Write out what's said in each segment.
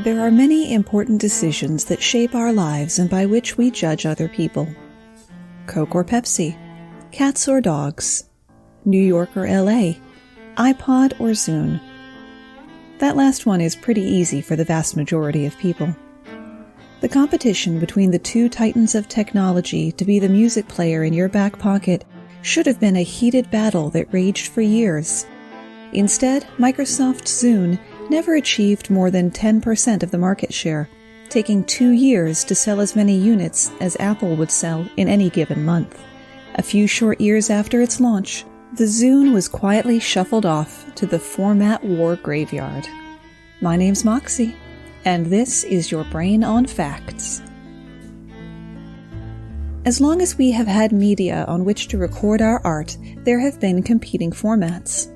There are many important decisions that shape our lives and by which we judge other people. Coke or Pepsi, cats or dogs, New York or LA, iPod or Zune. That last one is pretty easy for the vast majority of people. The competition between the two titans of technology to be the music player in your back pocket should have been a heated battle that raged for years. Instead, Microsoft's Zune never achieved more than 10% of the market share, taking 2 years to sell as many units as Apple would sell in any given month. A few short years after its launch, the Zune was quietly shuffled off to the format war graveyard. My name's Moxie, and this is your Brain on Facts. As long as we have had media on which to record our art, there have been competing formats.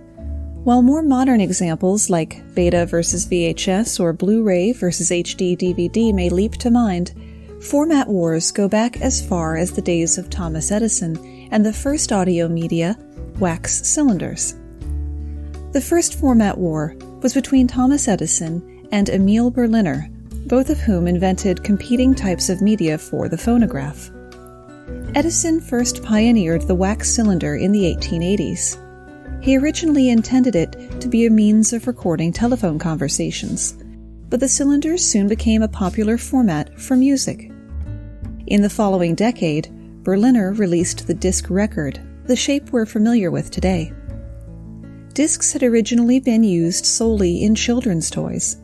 While more modern examples like Beta versus VHS or Blu-ray versus HD DVD may leap to mind, format wars go back as far as the days of Thomas Edison and the first audio media, wax cylinders. The first format war was between Thomas Edison and Emil Berliner, both of whom invented competing types of media for the phonograph. Edison first pioneered the wax cylinder in the 1880s. He originally intended it to be a means of recording telephone conversations, but the cylinders soon became a popular format for music. In the following decade, Berliner released the disc record, the shape we're familiar with today. Discs had originally been used solely in children's toys,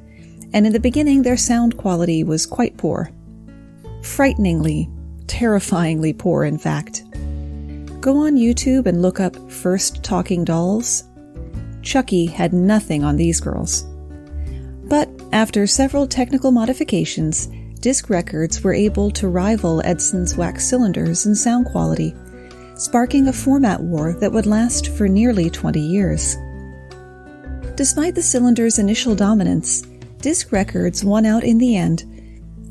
and in the beginning their sound quality was quite poor. Frighteningly, terrifyingly poor, in fact. Go on YouTube and look up First Talking Dolls. Chucky had nothing on these girls. But after several technical modifications, disc records were able to rival Edison's wax cylinders in sound quality, sparking a format war that would last for nearly 20 years. Despite the cylinder's initial dominance, disc records won out in the end,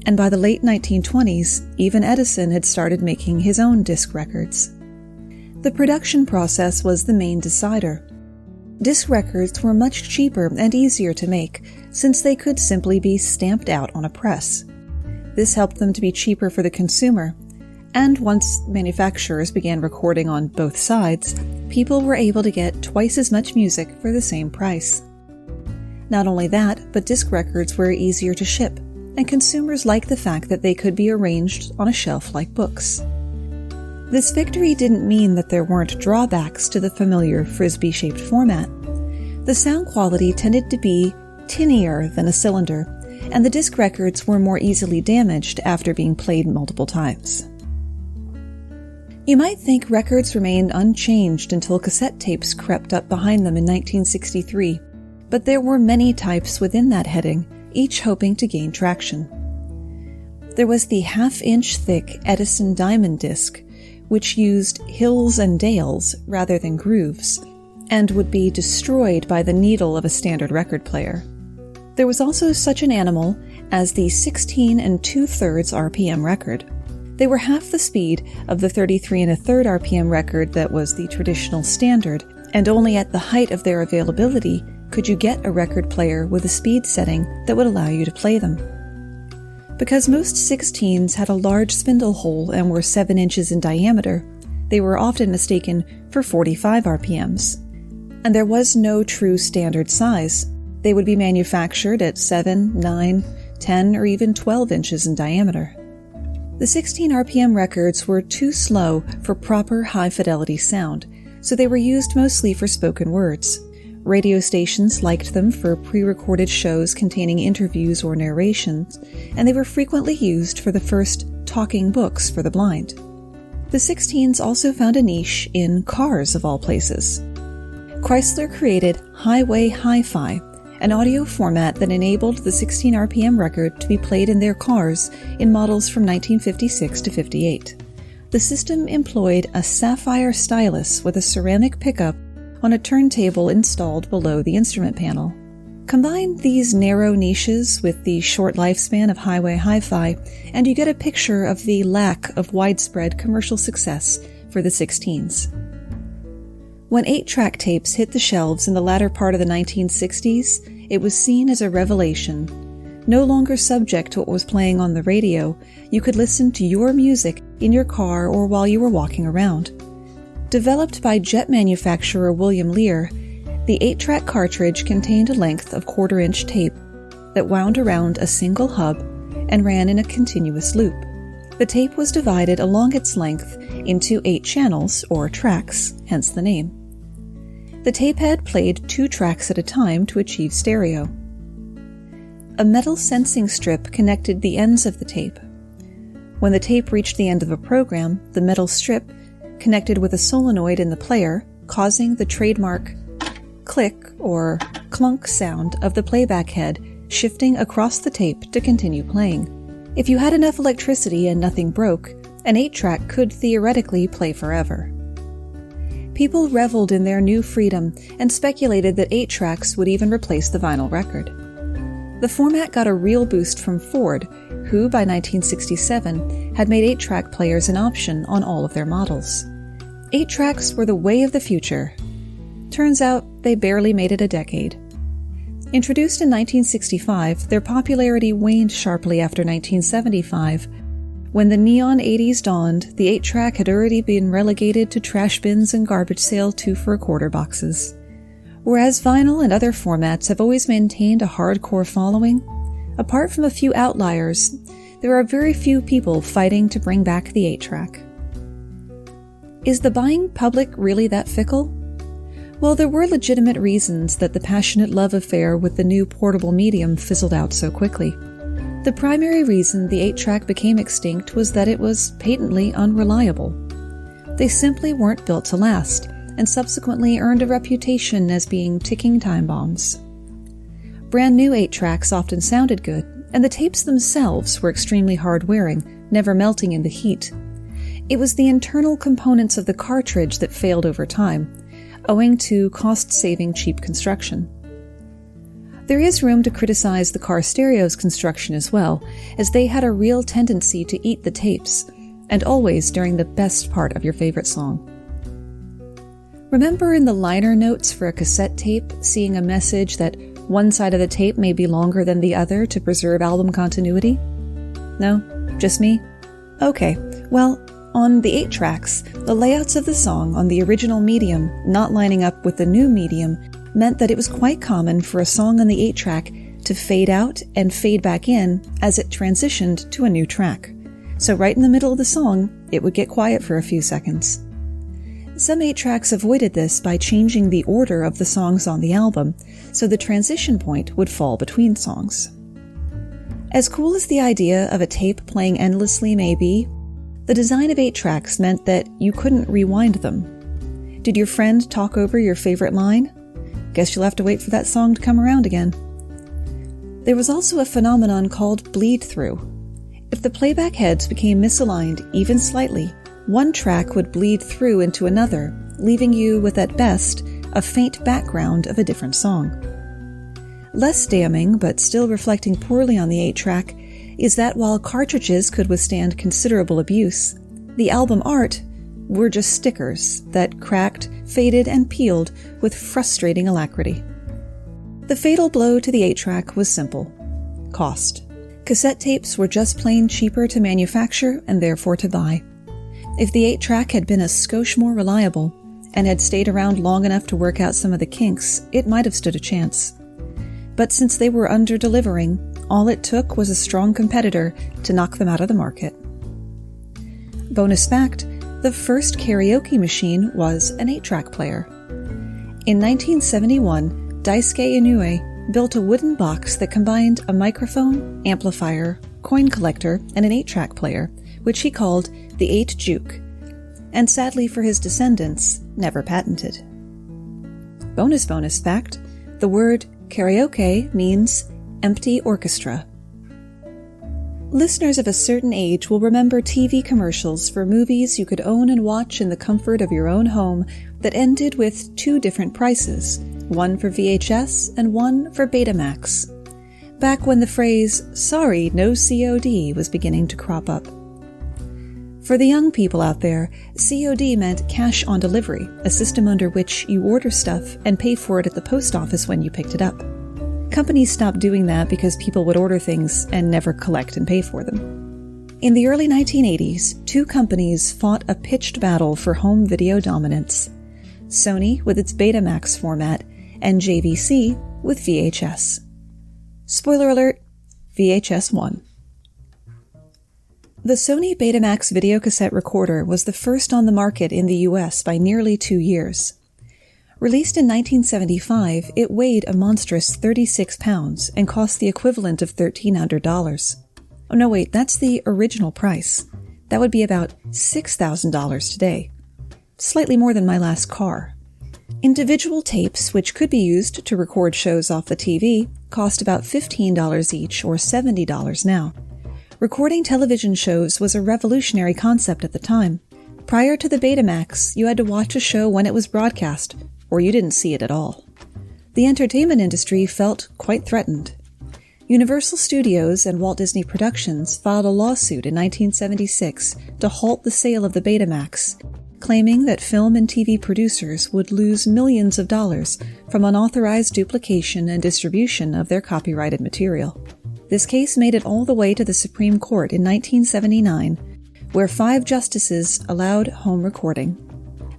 and by the late 1920s, even Edison had started making his own disc records. The production process was the main decider. Disc records were much cheaper and easier to make, since they could simply be stamped out on a press. This helped them to be cheaper for the consumer, and once manufacturers began recording on both sides, people were able to get twice as much music for the same price. Not only that, but disc records were easier to ship, and consumers liked the fact that they could be arranged on a shelf like books. This victory didn't mean that there weren't drawbacks to the familiar frisbee-shaped format. The sound quality tended to be tinnier than a cylinder, and the disc records were more easily damaged after being played multiple times. You might think records remained unchanged until cassette tapes crept up behind them in 1963, but there were many types within that heading, each hoping to gain traction. There was the half-inch thick Edison diamond disc, which used hills and dales rather than grooves, and would be destroyed by the needle of a standard record player. There was also such an animal as the 16 2/3 RPM record. They were half the speed of the 33 1/3 RPM record that was the traditional standard, and only at the height of their availability could you get a record player with a speed setting that would allow you to play them. Because most 16s had a large spindle hole and were 7 inches in diameter, they were often mistaken for 45 RPMs. And there was no true standard size. They would be manufactured at 7, 9, 10, or even 12 inches in diameter. The 16 RPM records were too slow for proper high-fidelity sound, so they were used mostly for spoken words. Radio stations liked them for pre-recorded shows containing interviews or narrations, and they were frequently used for the first talking books for the blind. The 16s also found a niche in cars, of all places. Chrysler created Highway Hi-Fi, an audio format that enabled the 16 RPM record to be played in their cars in models from 1956 to 58. The system employed a sapphire stylus with a ceramic pickup on a turntable installed below the instrument panel. Combine these narrow niches with the short lifespan of Highway Hi-Fi, and you get a picture of the lack of widespread commercial success for the 16s. When 8-track tapes hit the shelves in the latter part of the 1960s, it was seen as a revelation. No longer subject to what was playing on the radio, you could listen to your music in your car or while you were walking around. Developed by jet manufacturer William Lear, the 8-track cartridge contained a length of 1/4-inch tape that wound around a single hub and ran in a continuous loop. The tape was divided along its length into 8 channels, or tracks, hence the name. The tape head played 2 tracks at a time to achieve stereo. A metal sensing strip connected the ends of the tape. When the tape reached the end of a program, the metal strip connected with a solenoid in the player, causing the trademark click or clunk sound of the playback head shifting across the tape to continue playing. If you had enough electricity and nothing broke, an 8-track could theoretically play forever. People reveled in their new freedom and speculated that 8-tracks would even replace the vinyl record. The format got a real boost from Ford, who by 1967 had made 8-track players an option on all of their models. 8-tracks were the way of the future. Turns out they barely made it a decade. Introduced in 1965, their popularity waned sharply after 1975. When the neon 80s dawned, the 8-track had already been relegated to trash bins and garbage sale 2 for $1 boxes. Whereas vinyl and other formats have always maintained a hardcore following, apart from a few outliers, there are very few people fighting to bring back the 8-track. Is the buying public really that fickle? Well, there were legitimate reasons that the passionate love affair with the new portable medium fizzled out so quickly. The primary reason the 8-track became extinct was that it was patently unreliable. They simply weren't built to last, and subsequently earned a reputation as being ticking time bombs. Brand new 8-tracks often sounded good, and the tapes themselves were extremely hard-wearing, never melting in the heat. It was the internal components of the cartridge that failed over time, owing to cost-saving cheap construction. There is room to criticize the car stereo's construction as well, as they had a real tendency to eat the tapes, and always during the best part of your favorite song. Remember in the liner notes for a cassette tape, seeing a message that one side of the tape may be longer than the other to preserve album continuity? No? Just me? Okay, well, on the 8-tracks, the layouts of the song on the original medium not lining up with the new medium meant that it was quite common for a song on the 8-track to fade out and fade back in as it transitioned to a new track. So right in the middle of the song, it would get quiet for a few seconds. Some 8-tracks avoided this by changing the order of the songs on the album, so the transition point would fall between songs. As cool as the idea of a tape playing endlessly may be, the design of 8-tracks meant that you couldn't rewind them. Did your friend talk over your favorite line? Guess you'll have to wait for that song to come around again. There was also a phenomenon called bleed-through. If the playback heads became misaligned even slightly, one track would bleed through into another, leaving you with, at best, a faint background of a different song. Less damning, but still reflecting poorly on the 8-track, is that while cartridges could withstand considerable abuse, the album art were just stickers that cracked, faded, and peeled with frustrating alacrity. The fatal blow to the 8-track was simple: cost. Cassette tapes were just plain cheaper to manufacture and therefore to buy. If the 8-track had been a skosh more reliable and had stayed around long enough to work out some of the kinks, it might have stood a chance. But since they were under-delivering, all it took was a strong competitor to knock them out of the market. Bonus fact, the first karaoke machine was an 8-track player. In 1971, Daisuke Inoue built a wooden box that combined a microphone, amplifier, coin collector, and an 8-track player, which he called the 8 Juke, and sadly for his descendants, never patented. Bonus fact, the word karaoke means empty orchestra. Listeners of a certain age will remember TV commercials for movies you could own and watch in the comfort of your own home that ended with 2 different prices, one for VHS and one for Betamax, back when the phrase, "sorry, no COD" was beginning to crop up. For the young people out there, COD meant cash on delivery, a system under which you order stuff and pay for it at the post office when you picked it up. Companies stopped doing that because people would order things and never collect and pay for them. In the early 1980s, two companies fought a pitched battle for home video dominance. Sony with its Betamax format and JVC with VHS. Spoiler alert, VHS won. The Sony Betamax videocassette recorder was the first on the market in the US by nearly 2 years. Released in 1975, it weighed a monstrous 36 pounds and cost the equivalent of $1,300. Oh no, wait, that's the original price. That would be about $6,000 today. Slightly more than my last car. Individual tapes, which could be used to record shows off the TV, cost about $15 each or $70 now. Recording television shows was a revolutionary concept at the time. Prior to the Betamax, you had to watch a show when it was broadcast, or you didn't see it at all. The entertainment industry felt quite threatened. Universal Studios and Walt Disney Productions filed a lawsuit in 1976 to halt the sale of the Betamax, claiming that film and TV producers would lose millions of dollars from unauthorized duplication and distribution of their copyrighted material. This case made it all the way to the Supreme Court in 1979, where 5 justices allowed home recording.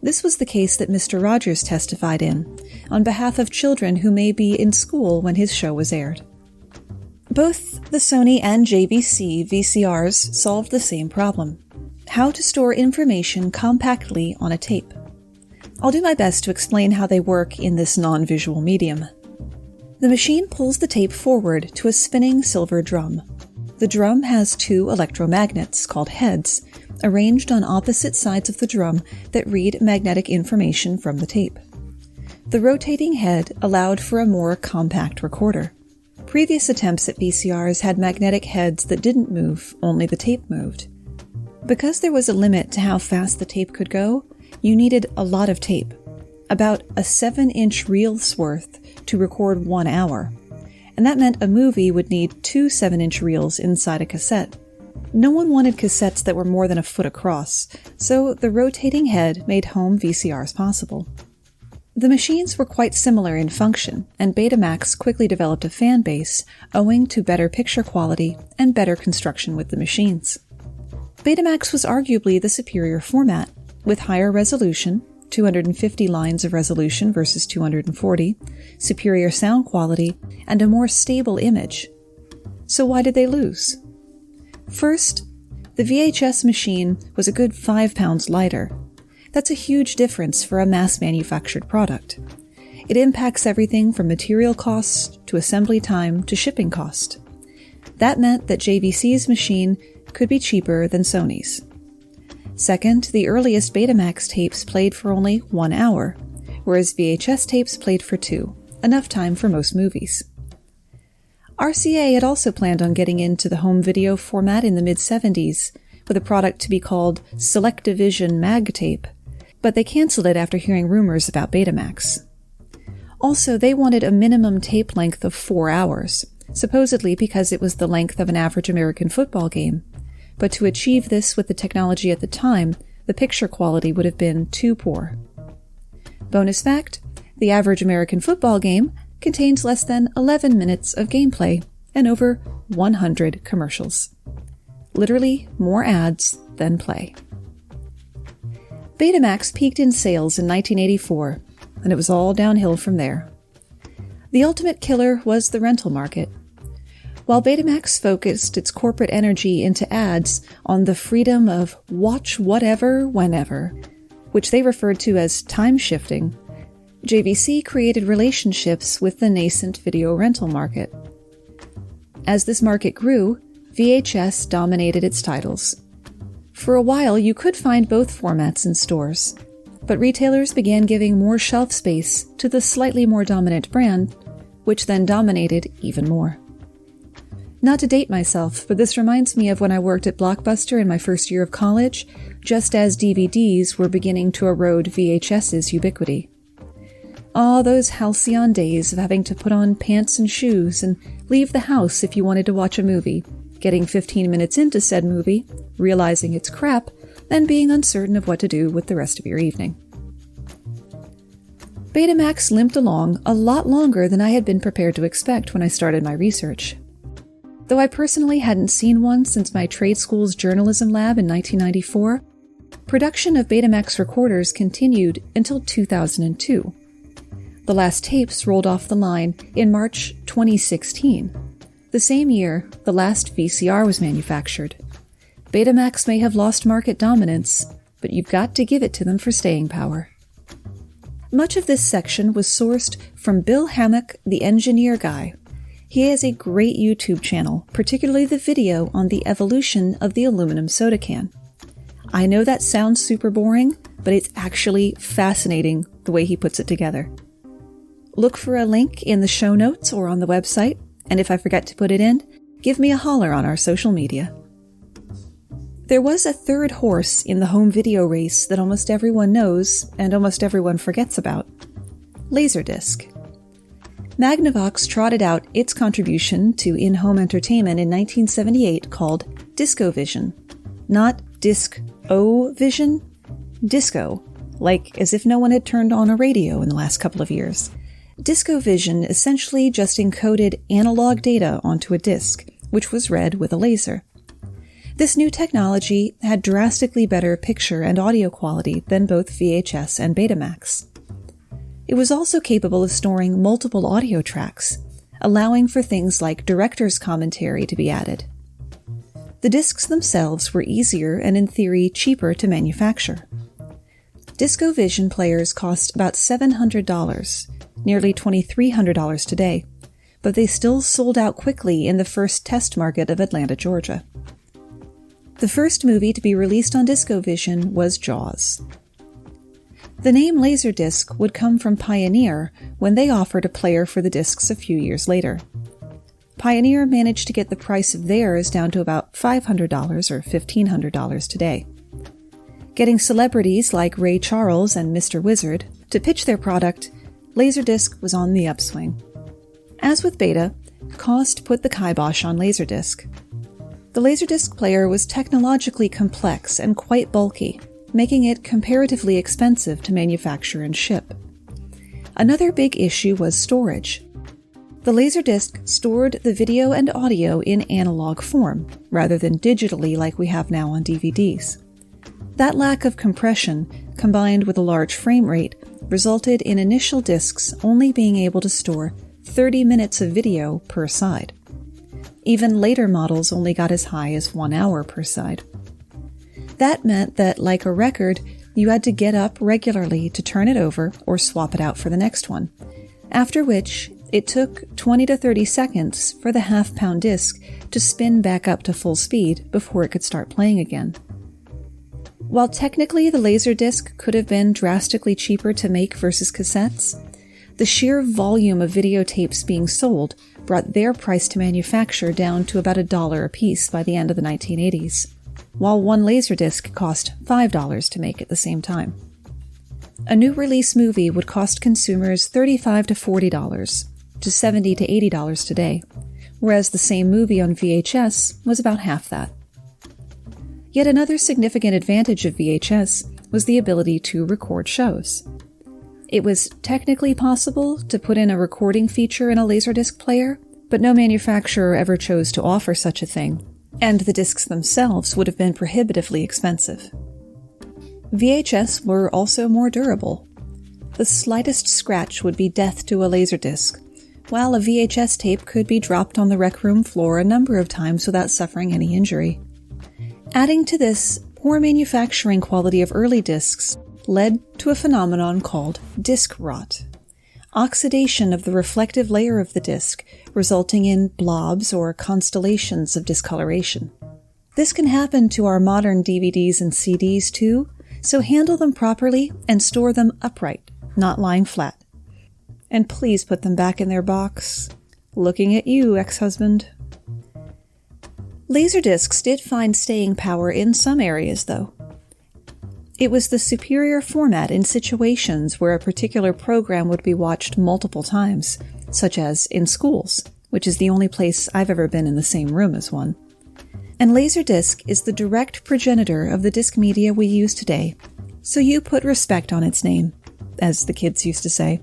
This was the case that Mr. Rogers testified in, on behalf of children who may be in school when his show was aired. Both the Sony and JVC VCRs solved the same problem: how to store information compactly on a tape. I'll do my best to explain how they work in this non-visual medium. The machine pulls the tape forward to a spinning silver drum. The drum has 2 electromagnets, called heads, arranged on opposite sides of the drum that read magnetic information from the tape. The rotating head allowed for a more compact recorder. Previous attempts at VCRs had magnetic heads that didn't move, only the tape moved. Because there was a limit to how fast the tape could go, you needed a lot of tape, about a 7-inch reel's worth, to record 1 hour. And that meant a movie would need 2 7-inch reels inside a cassette. No one wanted cassettes that were more than a foot across, so the rotating head made home VCRs possible. The machines were quite similar in function, and Betamax quickly developed a fan base owing to better picture quality and better construction with the machines. Betamax was arguably the superior format, with higher resolution, 250 lines of resolution versus 240, superior sound quality, and a more stable image. So why did they lose? First, the VHS machine was a good 5 pounds lighter. That's a huge difference for a mass-manufactured product. It impacts everything from material costs to assembly time to shipping cost. That meant that JVC's machine could be cheaper than Sony's. Second, the earliest Betamax tapes played for only 1 hour, whereas VHS tapes played for 2, enough time for most movies. RCA had also planned on getting into the home video format in the mid-70s, with a product to be called Select-Division Mag Tape, but they canceled it after hearing rumors about Betamax. Also, they wanted a minimum tape length of 4 hours, supposedly because it was the length of an average American football game. But to achieve this with the technology at the time, the picture quality would have been too poor. Bonus fact, the average American football game contains less than 11 minutes of gameplay and over 100 commercials. Literally more ads than play. Betamax peaked in sales in 1984, and it was all downhill from there. The ultimate killer was the rental market. While Betamax focused its corporate energy into ads on the freedom of watch whatever, whenever, which they referred to as time shifting, JVC created relationships with the nascent video rental market. As this market grew, VHS dominated its titles. For a while, you could find both formats in stores, but retailers began giving more shelf space to the slightly more dominant brand, which then dominated even more. Not to date myself, but this reminds me of when I worked at Blockbuster in my first year of college, just as DVDs were beginning to erode VHS's ubiquity. Ah, those halcyon days of having to put on pants and shoes and leave the house if you wanted to watch a movie, getting 15 minutes into said movie, realizing it's crap, then being uncertain of what to do with the rest of your evening. Betamax limped along a lot longer than I had been prepared to expect when I started my research. Though I personally hadn't seen one since my trade school's journalism lab in 1994, production of Betamax recorders continued until 2002. The last tapes rolled off the line in March 2016, the same year the last VCR was manufactured. Betamax may have lost market dominance, but you've got to give it to them for staying power. Much of this section was sourced from Bill Hammock, the EngineerGuy. He has a great YouTube channel, particularly the video on the evolution of the aluminum soda can. I know that sounds super boring, but it's actually fascinating the way he puts it together. Look for a link in the show notes or on the website, and if I forget to put it in, give me a holler on our social media. There was a third horse in the home video race that almost everyone knows and almost everyone forgets about: Laserdisc. Magnavox trotted out its contribution to in-home entertainment in 1978 called DiscoVision. Not Disc-O-Vision, Disco, like as if no one had turned on a radio in the last couple of years. DiscoVision essentially just encoded analog data onto a disc, which was read with a laser. This new technology had drastically better picture and audio quality than both VHS and Betamax. It was also capable of storing multiple audio tracks, allowing for things like director's commentary to be added. The discs themselves were easier and, in theory, cheaper to manufacture. DiscoVision players cost about $700, nearly $2,300 today, but they still sold out quickly in the first test market of Atlanta, Georgia. The first movie to be released on DiscoVision was Jaws. The name Laserdisc would come from Pioneer when they offered a player for the discs a few years later. Pioneer managed to get the price of theirs down to about $500 or $1,500 today. Getting celebrities like Ray Charles and Mr. Wizard to pitch their product, Laserdisc was on the upswing. As with Beta, cost put the kibosh on Laserdisc. The Laserdisc player was technologically complex and quite bulky, making it comparatively expensive to manufacture and ship. Another big issue was storage. The Laserdisc stored the video and audio in analog form, rather than digitally like we have now on DVDs. That lack of compression, combined with a large frame rate, resulted in initial discs only being able to store 30 minutes of video per side. Even later models only got as high as 1 hour per side. That meant that, like a record, you had to get up regularly to turn it over or swap it out for the next one, after which it took 20 to 30 seconds for the half-pound disc to spin back up to full speed before it could start playing again. While technically the Laserdisc could have been drastically cheaper to make versus cassettes, the sheer volume of videotapes being sold brought their price to manufacture down to about $1 a piece by the end of the 1980s. While one Laserdisc cost $5 to make at the same time. A new release movie would cost consumers $35 to $40, to $70 to $80 today, whereas the same movie on VHS was about half that. Yet another significant advantage of VHS was the ability to record shows. It was technically possible to put in a recording feature in a Laserdisc player, but no manufacturer ever chose to offer such a thing, and the discs themselves would have been prohibitively expensive. VHS were also more durable. The slightest scratch would be death to a Laserdisc, while a VHS tape could be dropped on the rec room floor a number of times without suffering any injury. Adding to this poor manufacturing quality of early discs led to a phenomenon called disc rot. Oxidation of the reflective layer of the disc, resulting in blobs or constellations of discoloration. This can happen to our modern DVDs and CDs too, so handle them properly and store them upright, not lying flat. And please put them back in their box. Looking at you, ex-husband. Laserdiscs did find staying power in some areas, though. It was the superior format in situations where a particular program would be watched multiple times, such as in schools, which is the only place I've ever been in the same room as one. And Laserdisc is the direct progenitor of the disc media we use today, so you put respect on its name. as the kids used to say.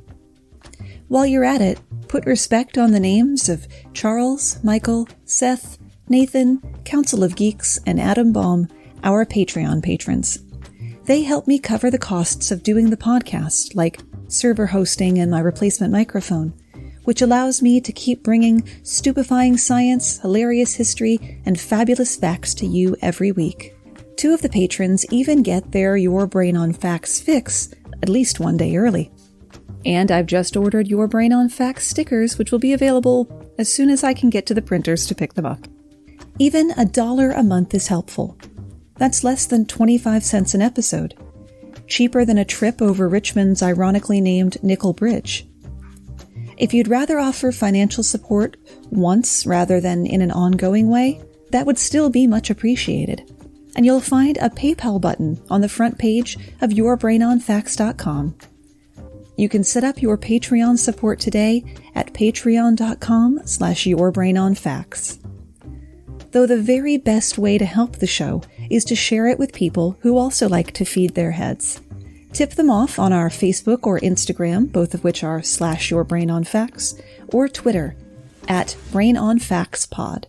While you're at it, put respect on the names of Charles, Michael, Seth, Nathan, Council of Geeks, and Adam Baum, our Patreon patrons. They help me cover the costs of doing the podcast, like server hosting and my replacement microphone, which allows me to keep bringing stupefying science, hilarious history, and fabulous facts to you every week. 2 of the patrons even get their Your Brain on Facts fix at least one day early. And I've just ordered Your Brain on Facts stickers, which will be available as soon as I can get to the printers to pick them up. Even $1 a month is helpful. That's less than 25 cents an episode. Cheaper than a trip over Richmond's ironically named Nickel Bridge. If you'd rather offer financial support once rather than in an ongoing way, that would still be much appreciated. And you'll find a PayPal button on the front page of yourbrainonfacts.com. You can set up your Patreon support today at patreon.com/yourbrainonfacts. Though the very best way to help the show is to share it with people who also like to feed their heads. Tip them off on our Facebook or Instagram, both of which are /yourbrainonfacts, or Twitter @brainonfactspod.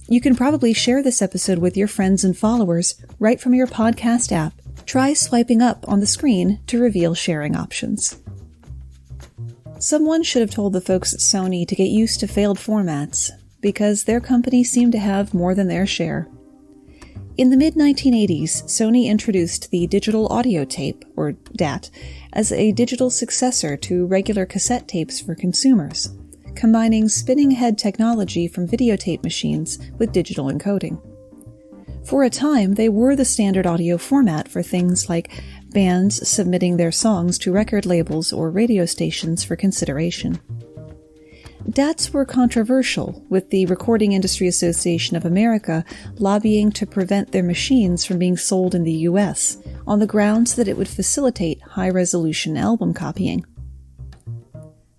You can probably share this episode with your friends and followers right from your podcast app. Try swiping up on the screen to reveal sharing options. Someone should have told the folks at Sony to get used to failed formats, because their company seemed to have more than their share. In the mid-1980s, Sony introduced the digital audio tape, or DAT, as a digital successor to regular cassette tapes for consumers, combining spinning head technology from videotape machines with digital encoding. For a time, they were the standard audio format for things like bands submitting their songs to record labels or radio stations for consideration. DATs were controversial, with the Recording Industry Association of America lobbying to prevent their machines from being sold in the U.S. on the grounds that it would facilitate high-resolution album copying.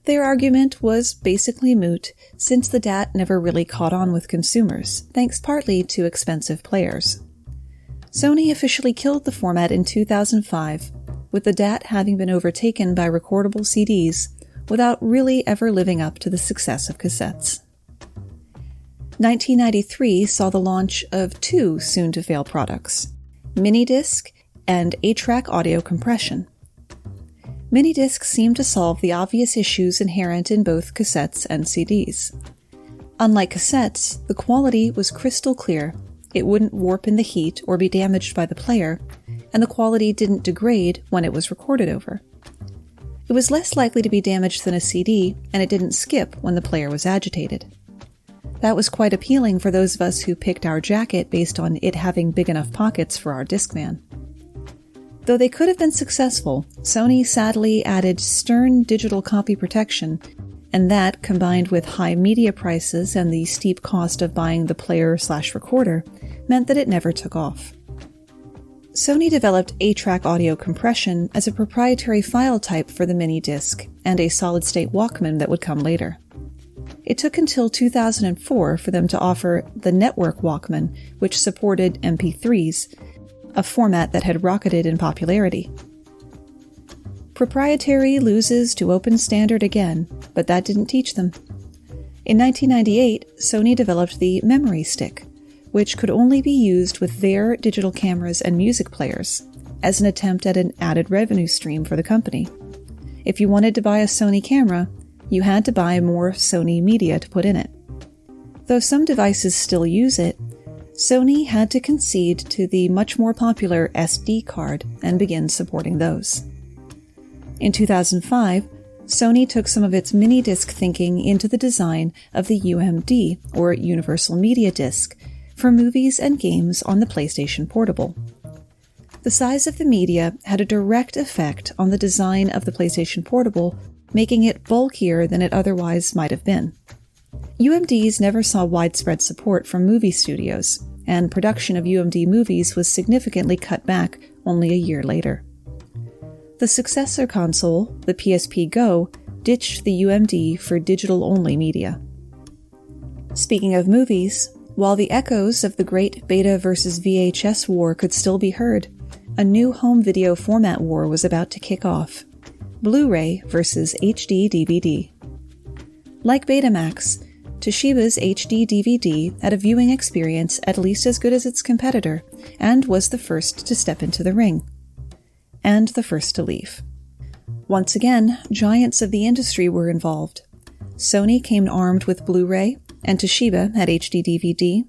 Their argument was basically moot, since the DAT never really caught on with consumers, thanks partly to expensive players. Sony officially killed the format in 2005, with the DAT having been overtaken by recordable CDs, without really ever living up to the success of cassettes. 1993 saw the launch of 2 soon-to-fail products, Minidisc and 8-track audio compression. Minidisc seemed to solve the obvious issues inherent in both cassettes and CDs. Unlike cassettes, the quality was crystal clear, it wouldn't warp in the heat or be damaged by the player, and the quality didn't degrade when it was recorded over. It was less likely to be damaged than a CD, and it didn't skip when the player was agitated. That was quite appealing for those of us who picked our jacket based on it having big enough pockets for our Discman. Though they could have been successful, Sony sadly added stern digital copy protection, and that, combined with high media prices and the steep cost of buying the player/recorder, meant that it never took off. Sony developed 8-track audio compression as a proprietary file type for the mini-disc and a solid-state Walkman that would come later. It took until 2004 for them to offer the Network Walkman, which supported MP3s, a format that had rocketed in popularity. Proprietary loses to open standard again, but that didn't teach them. In 1998, Sony developed the Memory Stick, which could only be used with their digital cameras and music players, as an attempt at an added revenue stream for the company. If you wanted to buy a Sony camera, you had to buy more Sony media to put in it. Though some devices still use it, Sony had to concede to the much more popular SD card and begin supporting those. In 2005, Sony took some of its mini-disc thinking into the design of the UMD, or Universal Media Disc, for movies and games on the PlayStation Portable. The size of the media had a direct effect on the design of the PlayStation Portable, making it bulkier than it otherwise might have been. UMDs never saw widespread support from movie studios, and production of UMD movies was significantly cut back only a year later. The successor console, the PSP Go, ditched the UMD for digital-only media. Speaking of movies, while the echoes of the great Beta versus VHS war could still be heard, a new home video format war was about to kick off. Blu-ray versus HD DVD. Like Betamax, Toshiba's HD DVD had a viewing experience at least as good as its competitor, and was the first to step into the ring. And the first to leave. Once again, giants of the industry were involved. Sony came armed with Blu-ray, and Toshiba had HD DVD,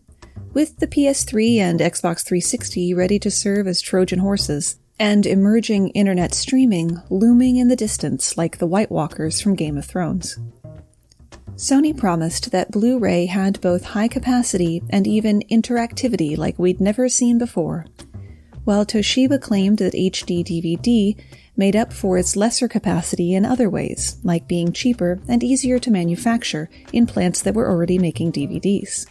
with the PS3 and Xbox 360 ready to serve as Trojan horses, and emerging internet streaming looming in the distance like the White Walkers from Game of Thrones. Sony promised that Blu-ray had both high capacity and even interactivity like we'd never seen before, while Toshiba claimed that HD DVD made up for its lesser capacity in other ways, like being cheaper and easier to manufacture in plants that were already making DVDs.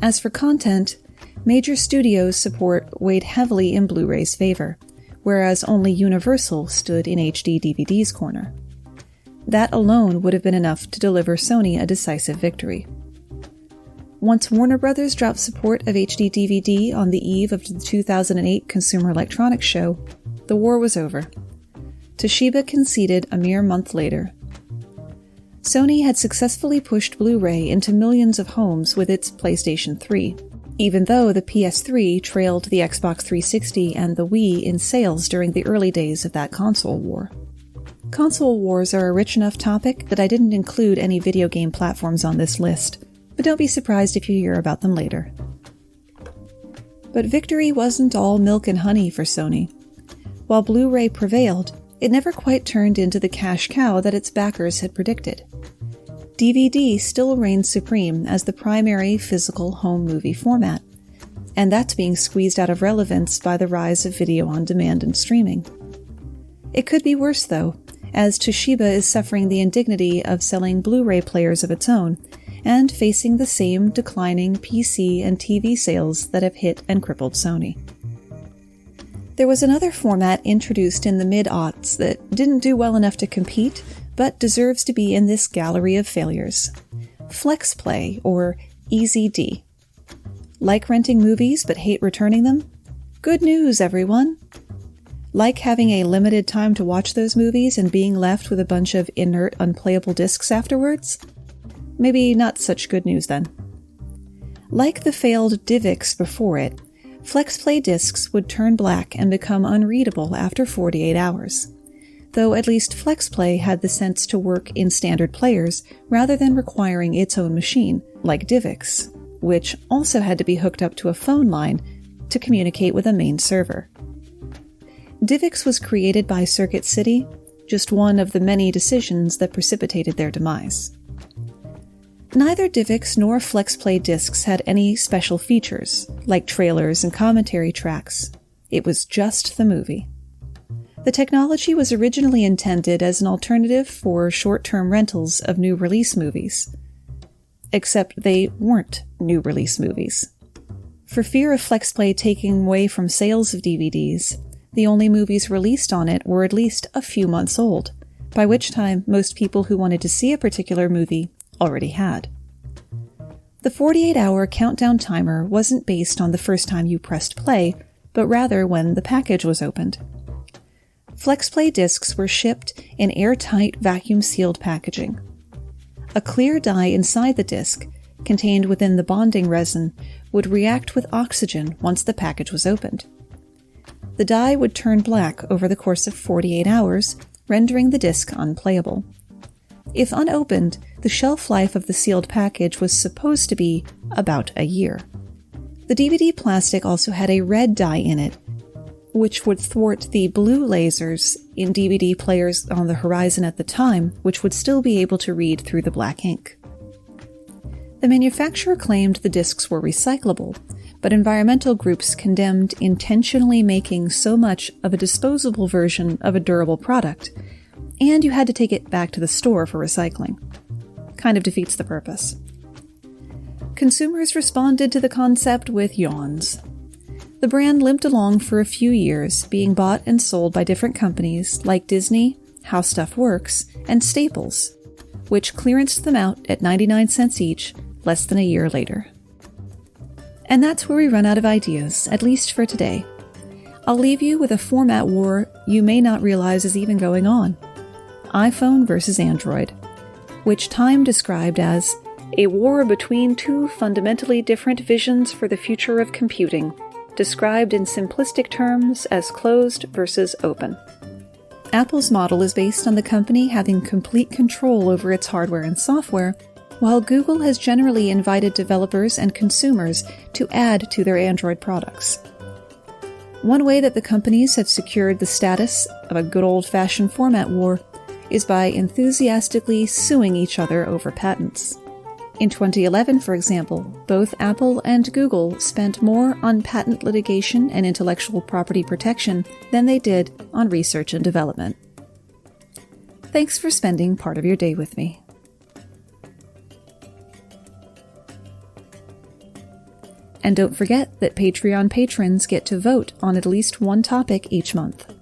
As for content, major studios' support weighed heavily in Blu-ray's favor, whereas only Universal stood in HD DVD's corner. That alone would have been enough to deliver Sony a decisive victory. Once Warner Bros. Dropped support of HD DVD on the eve of the 2008 Consumer Electronics Show, the war was over. Toshiba conceded a mere month later. Sony had successfully pushed Blu-ray into millions of homes with its PlayStation 3, even though the PS3 trailed the Xbox 360 and the Wii in sales during the early days of that console war. Console wars are a rich enough topic that I didn't include any video game platforms on this list, but don't be surprised if you hear about them later. But victory wasn't all milk and honey for Sony. While Blu-ray prevailed, it never quite turned into the cash cow that its backers had predicted. DVD still reigns supreme as the primary physical home movie format, and that's being squeezed out of relevance by the rise of video on demand and streaming. It could be worse, though, as Toshiba is suffering the indignity of selling Blu-ray players of its own, and facing the same declining PC and TV sales that have hit and crippled Sony. There was another format introduced in the mid-aughts that didn't do well enough to compete, but deserves to be in this gallery of failures. FlexPlay, or Easy D. Like renting movies but hate returning them? Good news, everyone! Like having a limited time to watch those movies and being left with a bunch of inert, unplayable discs afterwards? Maybe not such good news then. Like the failed DivX before it, FlexPlay discs would turn black and become unreadable after 48 hours. Though at least FlexPlay had the sense to work in standard players rather than requiring its own machine, like DivX, which also had to be hooked up to a phone line to communicate with a main server. DivX was created by Circuit City, just one of the many decisions that precipitated their demise. Neither DivX nor FlexPlay discs had any special features, like trailers and commentary tracks. It was just the movie. The technology was originally intended as an alternative for short-term rentals of new release movies. Except they weren't new release movies. For fear of FlexPlay taking away from sales of DVDs, the only movies released on it were at least a few months old, by which time most people who wanted to see a particular movie already had. The 48-hour countdown timer wasn't based on the first time you pressed play, but rather when the package was opened. FlexPlay discs were shipped in airtight, vacuum-sealed packaging. A clear dye inside the disc, contained within the bonding resin, would react with oxygen once the package was opened. The dye would turn black over the course of 48 hours, rendering the disc unplayable. If unopened, the shelf life of the sealed package was supposed to be about a year. The DVD plastic also had a red dye in it, which would thwart the blue lasers in DVD players on the horizon at the time, which would still be able to read through the black ink. The manufacturer claimed the discs were recyclable, but environmental groups condemned intentionally making so much of a disposable version of a durable product, and you had to take it back to the store for recycling. Kind of defeats the purpose. Consumers responded to the concept with yawns. The brand limped along for a few years, being bought and sold by different companies like Disney, How Stuff Works, and Staples, which clearanced them out at 99 cents each less than a year later. And that's where we run out of ideas, at least for today. I'll leave you with a format war you may not realize is even going on. iPhone versus Android, which Time described as a war between two fundamentally different visions for the future of computing, described in simplistic terms as closed versus open. Apple's model is based on the company having complete control over its hardware and software, while Google has generally invited developers and consumers to add to their Android products. One way that the companies have secured the status of a good old-fashioned format war is by enthusiastically suing each other over patents. In 2011, for example, both Apple and Google spent more on patent litigation and intellectual property protection than they did on research and development. Thanks for spending part of your day with me. And don't forget that Patreon patrons get to vote on at least one topic each month.